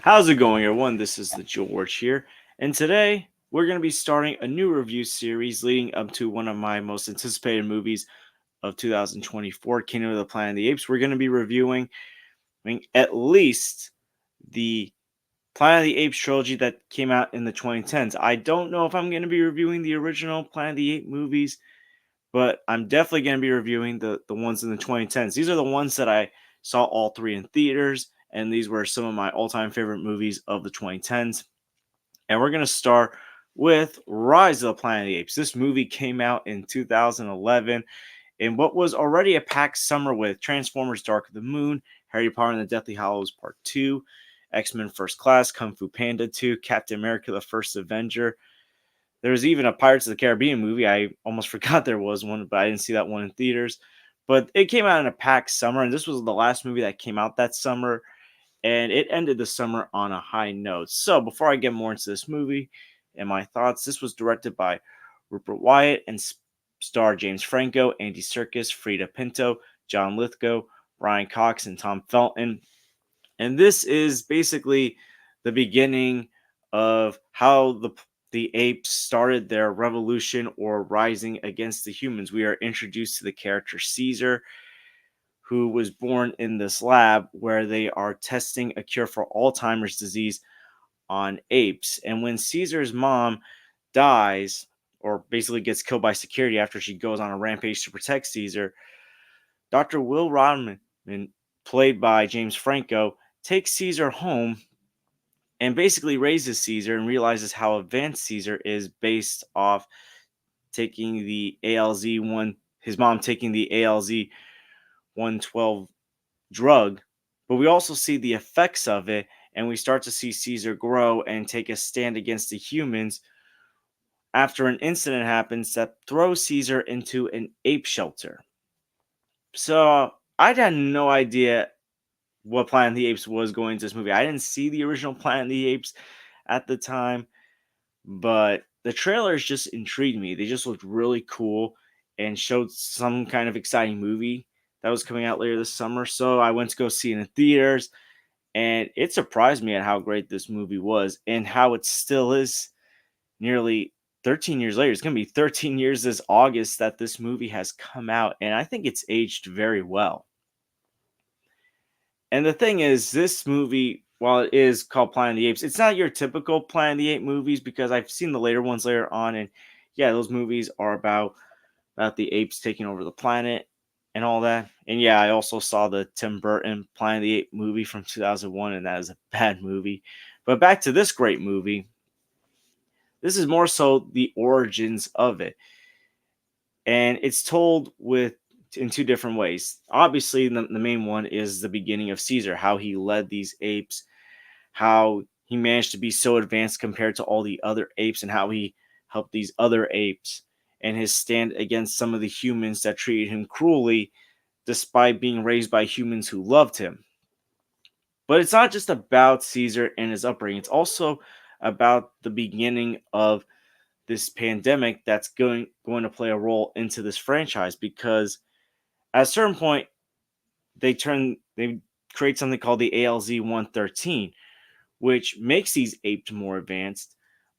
How's it going, everyone? This is the George here, and today we're going to be starting a new review series leading up to one of my most anticipated movies of 2024, Kingdom of the Planet of the Apes. We're going to be reviewing at least the Planet of the Apes trilogy that came out in the 2010s. I don't know if I'm going to be reviewing the original Planet of the Apes movies, but I'm definitely going to be reviewing the ones in the 2010s. These are the ones that I saw all three in theaters, and these were some of my all-time favorite movies of the 2010s. And we're going to start with Rise of the Planet of the Apes. This movie came out in 2011 in what was already a packed summer with Transformers Dark of the Moon, Harry Potter and the Deathly Hallows Part 2, X-Men First Class, Kung Fu Panda 2, Captain America the First Avenger. There was even a Pirates of the Caribbean movie. I almost forgot there was one, but I didn't see that one in theaters. But it came out in a packed summer, and this was the last movie that came out that summer, and it ended the summer on a high note. So before I get more into this movie and my thoughts, this was directed by Rupert Wyatt and starred James Franco, Andy Serkis, Frida Pinto, John Lithgow, Brian Cox, and Tom Felton. And this is basically the beginning of how the apes started their revolution or rising against the humans. We are introduced to the character Caesar, who was born in this lab where they are testing a cure for Alzheimer's disease on apes. And when Caesar's mom dies, or basically gets killed by security after she goes on a rampage to protect Caesar, Dr. Will Rodman, played by James Franco, takes Caesar home and basically raises Caesar and realizes how advanced Caesar is based off taking the ALZ one, his mom taking the ALZ 112 drug. But we also see the effects of it, and we start to see Caesar grow and take a stand against the humans after an incident happens that throws Caesar into an ape shelter. So I had no idea what Planet of the Apes was going into this movie. I didn't see the original Planet of the Apes at the time, but the trailers just intrigued me. They just looked really cool and showed some kind of exciting movie that was coming out later this summer. So I went to go see it in theaters, and it surprised me at how great this movie was and how it still is nearly 13 years later. It's going to be 13 years this August that this movie has come out, and I think it's aged very well. And the thing is, this movie, while it is called Planet of the Apes, it's not your typical Planet of the Apes movies because I've seen the later ones later on, and yeah, those movies are about the apes taking over the planet and all that. And yeah, I also saw the Tim Burton Planet of the Apes movie from 2001, and that is a bad movie. But back to this great movie, this is more so the origins of it, and it's told with in two different ways. Obviously, the main one is the beginning of Caesar, how he led these apes, how he managed to be so advanced compared to all the other apes, and how he helped these other apes, and his stand against some of the humans that treated him cruelly despite being raised by humans who loved him. But it's not just about Caesar and his upbringing, it's also about the beginning of this pandemic that's going to play a role into this franchise, because at a certain point they create something called the ALZ 113, which makes these apes more advanced,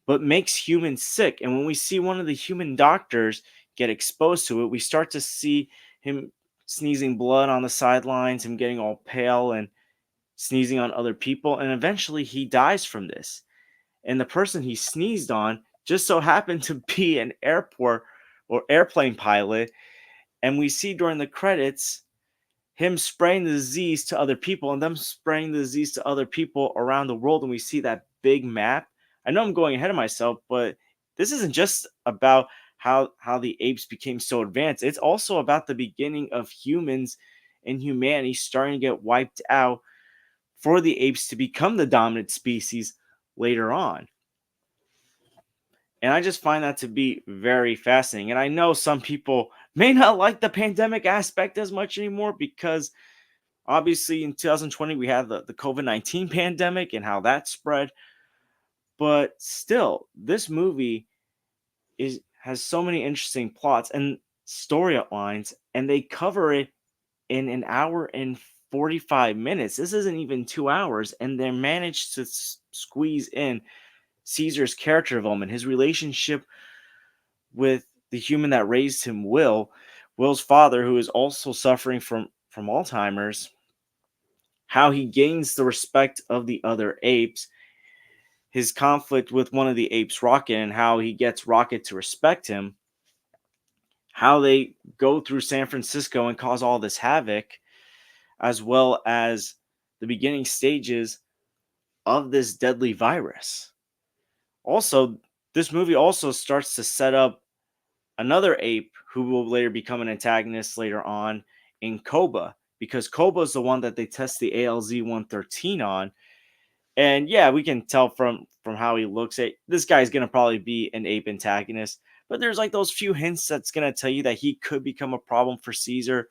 but makes humans sick. And when we see one of the human doctors get exposed to it, we start to see him sneezing blood on the sidelines, him getting all pale and sneezing on other people, and eventually he dies from this. And the person he sneezed on just so happened to be an airport or airplane pilot. And we see during the credits him spraying the disease to other people and them spraying the disease to other people around the world. And we see that big map. I know I'm going ahead of myself, but this isn't just about how the apes became so advanced. It's also about the beginning of humans and humanity starting to get wiped out for the apes to become the dominant species later on. And I just find that to be very fascinating. And I know some people may not like the pandemic aspect as much anymore because obviously in 2020 we had the COVID-19 pandemic and how that spread. But still, this movie has so many interesting plots and storylines, and they cover it in an hour and 45 minutes. This isn't even 2 hours, and they managed to squeeze in Caesar's character development, his relationship with the human that raised him, Will's father, who is also suffering from Alzheimer's, how he gains the respect of the other apes, his conflict with one of the apes, Rocket, and how he gets Rocket to respect him, how they go through San Francisco and cause all this havoc, as well as the beginning stages of this deadly virus. Also, this movie also starts to set up another ape who will later become an antagonist later on in Koba, because Koba is the one that they test the ALZ 113 on. And yeah, we can tell from how he looks at this guy's gonna probably be an ape antagonist. But there's like those few hints that's gonna tell you that he could become a problem for Caesar.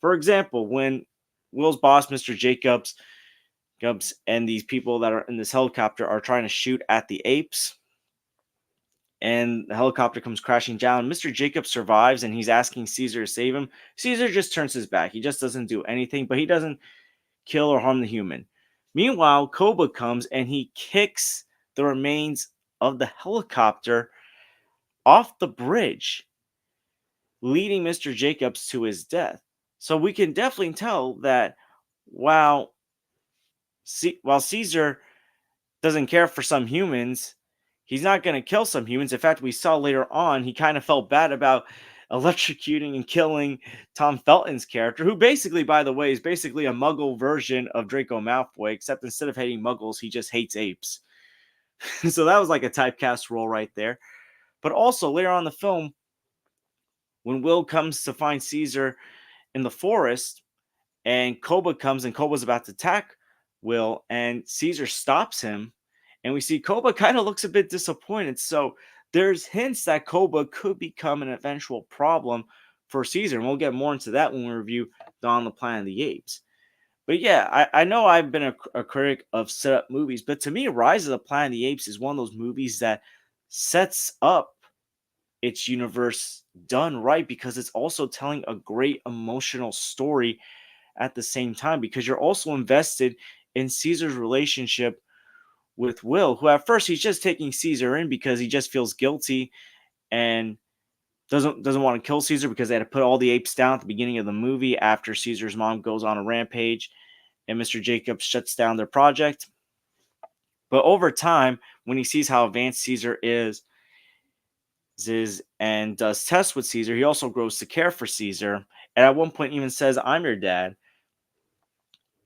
For example, when Will's boss, Mr. Jacobs, and these people that are in this helicopter are trying to shoot at the apes, and the helicopter comes crashing down. Mr. Jacob survives and he's asking Caesar to save him. Caesar just turns his back. He just doesn't do anything, but he doesn't kill or harm the human. Meanwhile, Koba comes and he kicks the remains of the helicopter off the bridge, leading Mr. Jacobs to his death. So we can definitely tell that while Caesar doesn't care for some humans, he's not going to kill some humans. In fact, we saw later on he kind of felt bad about electrocuting and killing Tom Felton's character, who basically, by the way, is basically a muggle version of Draco Malfoy, except instead of hating muggles, he just hates apes. So that was like a typecast role right there. But also later on in the film, when Will comes to find Caesar in the forest, and Koba comes and Koba's about to attack Will, and Caesar stops him, and we see Koba kind of looks a bit disappointed. So there's hints that Koba could become an eventual problem for Caesar, and we'll get more into that when we review Dawn of the Planet of the Apes. But yeah, I know I've been a critic of setup movies, but to me, Rise of the Planet of the Apes is one of those movies that sets up its universe done right, because it's also telling a great emotional story at the same time, because you're also invested in Caesar's relationship with Will, who at first he's just taking Caesar in because he just feels guilty and doesn't want to kill Caesar, because they had to put all the apes down at the beginning of the movie after Caesar's mom goes on a rampage and Mr. Jacobs shuts down their project. But over time, when he sees how advanced Caesar is and does tests with Caesar, he also grows to care for Caesar. And at one point even says, "I'm your dad."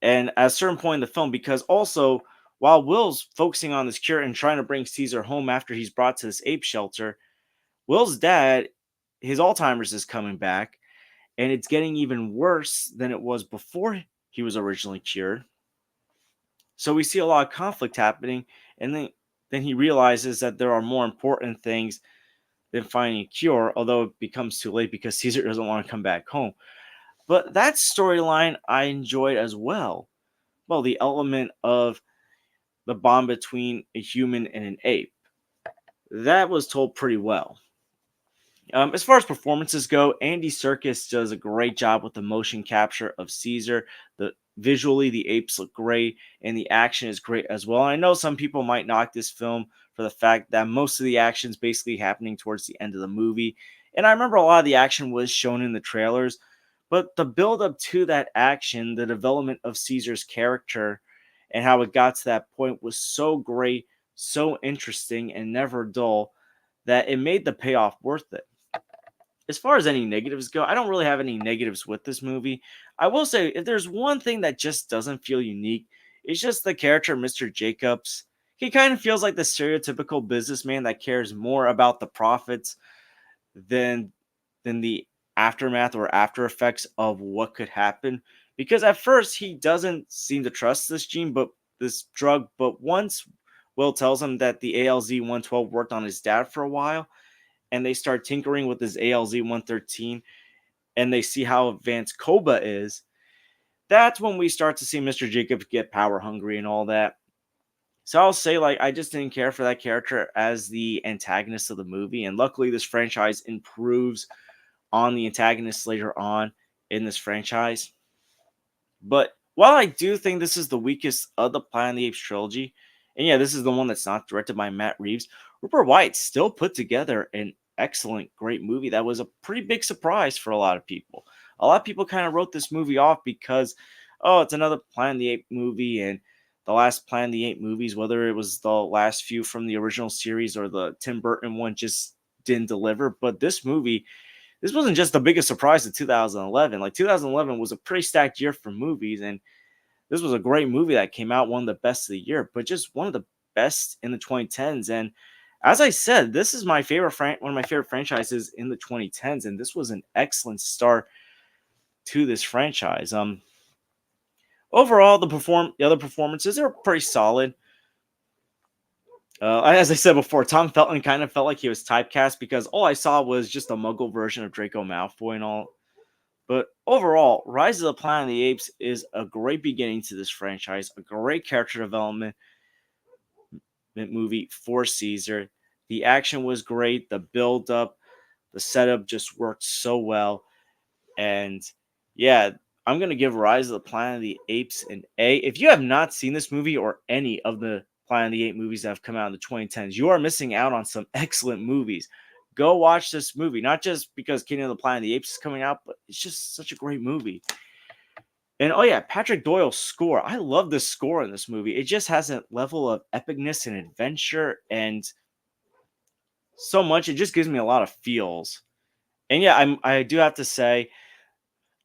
And at a certain point in the film, because also while Will's focusing on this cure and trying to bring Caesar home after he's brought to this ape shelter, Will's dad, his Alzheimer's is coming back, and it's getting even worse than it was before he was originally cured. So we see a lot of conflict happening, and then he realizes that there are more important things than finding a cure, although it becomes too late because Caesar doesn't want to come back home. But that storyline I enjoyed as well. Well, the element of the bond between a human and an ape. That was told pretty well. As far as performances go, Andy Serkis does a great job with the motion capture of Caesar. Visually, the apes look great, and the action is great as well. And I know some people might knock this film for the fact that most of the action is basically happening towards the end of the movie. And I remember a lot of the action was shown in the trailers, but the build up to that action, the development of Caesar's character, and how it got to that point was so great, so interesting, and never dull that it made the payoff worth it. As far as any negatives go, I don't really have any negatives with this movie. I will say, if there's one thing that just doesn't feel unique, it's just the character Mr. Jacobs. He kind of feels like the stereotypical businessman that cares more about the profits than the aftermath or after effects of what could happen. Because at first he doesn't seem to trust this drug, but once Will tells him that the ALZ 112 worked on his dad for a while, and they start tinkering with his ALZ 113, and they see how advanced Koba is, that's when we start to see Mr. Jacobs get power hungry and all that. So I'll say, like, I just didn't care for that character as the antagonist of the movie. And luckily, this franchise improves on the antagonists later on in this franchise. But While I do think this is the weakest of the Planet of the Apes trilogy, and yeah, this is the one that's not directed by Matt Reeves, Rupert White still put together an excellent, great movie that was a pretty big surprise for a lot of people. A lot of people kind of wrote this movie off because, oh, it's another Planet of the Apes movie, and the last Planet of the Apes movies, whether it was the last few from the original series or the Tim Burton one, just didn't deliver. But this movie, this wasn't just the biggest surprise of 2011. Like 2011 was a pretty stacked year for movies, and this was a great movie that came out, one of the best of the year, but just one of the best in the 2010s. And as I said, this is my favorite one of my favorite franchises in the 2010s, and this was an excellent start to this franchise. Overall, the other performances are pretty solid. As I said before, Tom Felton kind of felt like he was typecast because all I saw was just a Muggle version of Draco Malfoy and all. But overall, Rise of the Planet of the Apes is a great beginning to this franchise, a great character development movie for Caesar. The action was great, the build up, the setup just worked so well. And yeah, I'm going to give Rise of the Planet of the Apes an A. If you have not seen this movie or any of the Planet of the Apes movies that have come out in the 2010s, you are missing out on some excellent movies. Go watch this movie, not just because Kingdom of the Planet of the Apes is coming out, but it's just such a great movie. And oh yeah, Patrick Doyle's score. I love the score in this movie. It just has a level of epicness and adventure and so much. It just gives me a lot of feels. And yeah, I do have to say,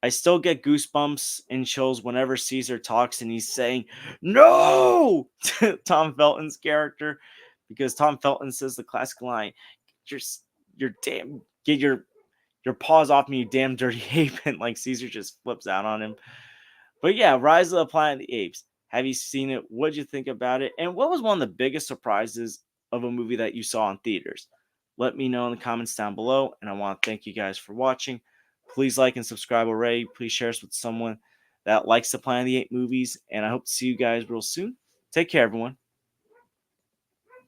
I still get goosebumps and chills whenever Caesar talks and he's saying no to Tom Felton's character, because Tom Felton says the classic line, "You're you're damn get your paws off me, you damn dirty ape," and like Caesar just flips out on him. But yeah, Rise of the Planet of the Apes. Have you seen it? What'd you think about it? And what was one of the biggest surprises of a movie that you saw in theaters? Let me know in the comments down below. And I want to thank you guys for watching. Please like and subscribe already. Please share us with someone that likes the Planet of the Apes movies. And I hope to see you guys real soon. Take care, everyone.